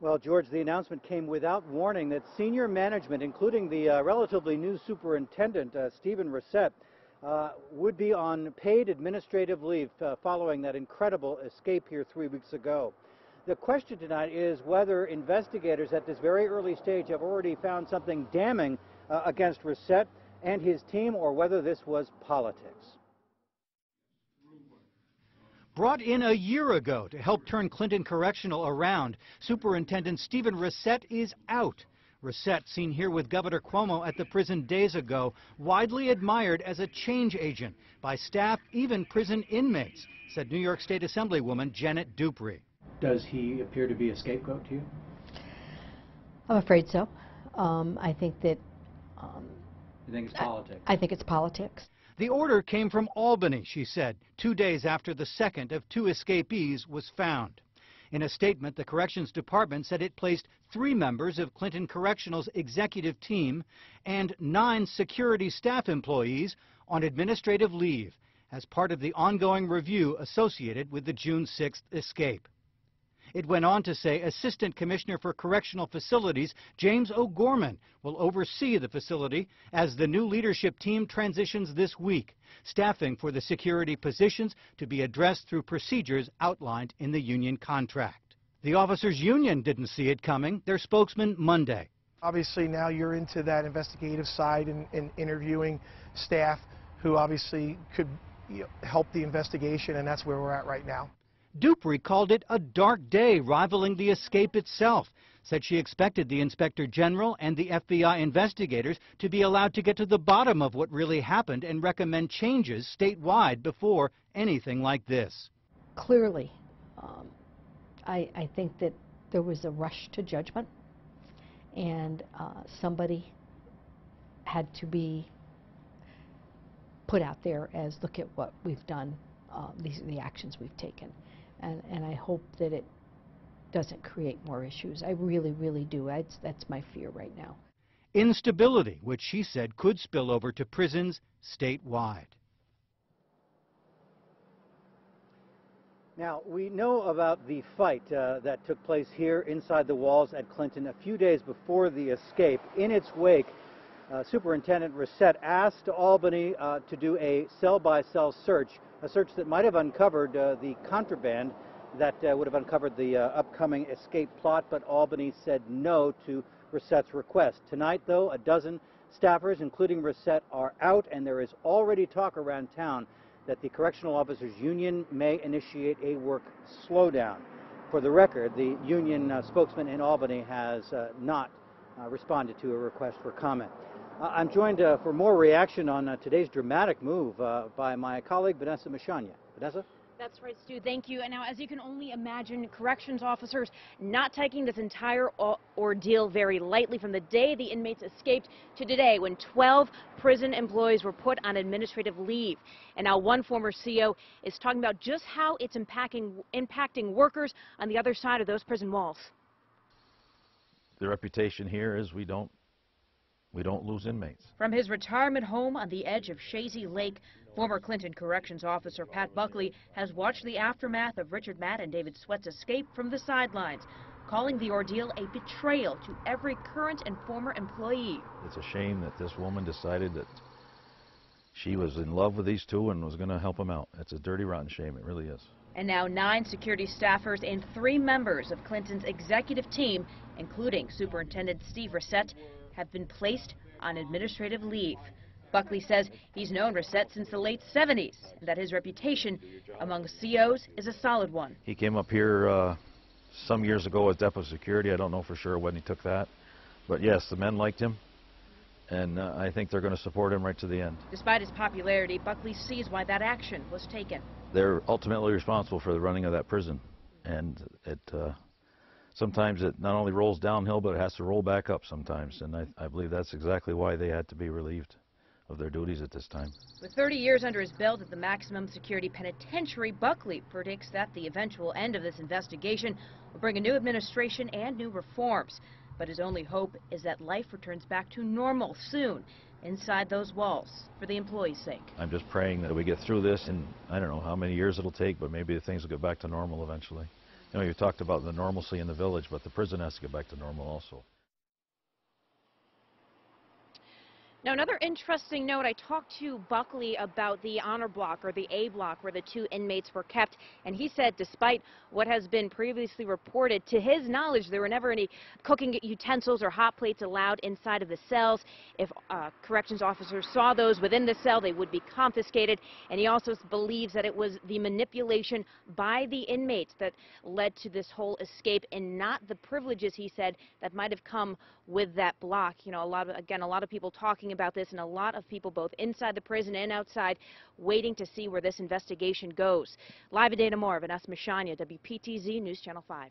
Well, George, the announcement came without warning that senior management, including the relatively new superintendent, Stephen Reset, would be on paid administrative leave following that incredible escape here 3 weeks ago. The question tonight is whether investigators at this very early stage have already found something damning against Reset and his team, or whether this was politics. Brought in a year ago to help turn Clinton Correctional around, Superintendent Stephen Reset is out. Reset, seen here with Governor Cuomo at the prison days ago, widely admired as a change agent by staff, even prison inmates, said New York State Assemblywoman Janet Dupree. Does he appear to be a scapegoat to you? I'm afraid so. I think that... You think it's politics? I think it's politics. The order came from Albany, she said, 2 days after the second of 2 escapees was found. In a statement, the Corrections Department said it placed 3 members of Clinton Correctional's executive team and 9 security staff employees on administrative leave as part of the ongoing review associated with the June 6th escape. It went on to say Assistant Commissioner for Correctional Facilities James O'Gorman will oversee the facility as the new leadership team transitions this week, staffing for the security positions to be addressed through procedures outlined in the union contract. The officers' union didn't see it coming. Their spokesman Monday. Obviously now you're into that investigative side and interviewing staff who obviously could help the investigation, and that's where we're at right now. Dupree called it a dark day, rivaling the escape itself. Said she expected the Inspector General and the FBI investigators to be allowed to get to the bottom of what really happened and recommend changes statewide before anything like this. Clearly, I think that there was a rush to judgment, and somebody had to be put out there as, look at what we've done, these are the actions we've taken. And I hope that it doesn't create more issues. I really, really do. That's my fear right now. Instability, which she said could spill over to prisons statewide. Now, we know about the fight that took place here inside the walls at Clinton a few days before the escape. In its wake, Superintendent Reset asked Albany to do a cell-by-cell search, a search that might have uncovered the contraband that would have uncovered the upcoming escape plot, but Albany said no to Reset's request. Tonight, though, a dozen staffers, including Reset, are out, and there is already talk around town that the Correctional Officers Union may initiate a work slowdown. For the record, the union spokesman in Albany has not responded to a request for comment. I'm joined for more reaction on today's dramatic move by my colleague Vanessa Mishanya. Vanessa? That's right, Stu. Thank you. And now, as you can only imagine, corrections officers not taking this entire ordeal very lightly from the day the inmates escaped to today when 12 prison employees were put on administrative leave. And now one former CO is talking about just how it's impacting workers on the other side of those prison walls. The reputation here is we don't lose inmates. From his retirement home on the edge of Shazy Lake, former Clinton Corrections Officer Pat Buckley has watched the aftermath of Richard Matt and David Sweat's escape from the sidelines, calling the ordeal a betrayal to every current and former employee. It's a shame that this woman decided that she was in love with these two and was going to help them out. It's a dirty, rotten shame. It really is. And now 9 security staffers and 3 members of Clinton's executive team, including Superintendent Steve Reset, have been placed on administrative leave. Buckley says he's known Reset since the late 70s and that his reputation among COs is a solid one. He came up here some years ago as depot security. I don't know for sure when he took that. But yes, the men liked him, and I think they're going to support him right to the end. Despite his popularity, Buckley sees why that action was taken. They're ultimately responsible for the running of that prison, and sometimes it not only rolls downhill, but it has to roll back up sometimes, and I believe that's exactly why they had to be relieved of their duties at this time. With 30 years under his belt at the maximum security penitentiary, Buckley predicts that the eventual end of this investigation will bring a new administration and new reforms. But his only hope is that life returns back to normal soon inside those walls for the employees' sake. I'm just praying that we get through this, and I don't know how many years it'll take, but maybe things will get back to normal eventually. You know, you talked about the normalcy in the village, but the prison has to get back to normal also. Now, another interesting note, I talked to Buckley about the honor block, or the A block, where the 2 inmates were kept, and he said despite what has been previously reported, to his knowledge, there were never any cooking utensils or hot plates allowed inside of the cells. If corrections officers saw those within the cell, they would be confiscated, and he also believes that it was the manipulation by the inmates that led to this whole escape, and not the privileges, he said, that might have come with that block. You know, a lot of people talking about this, and a lot of people both inside the prison and outside waiting to see where this investigation goes. Live in Dana Moore, Vanessa Mashanya, WPTZ News Channel 5.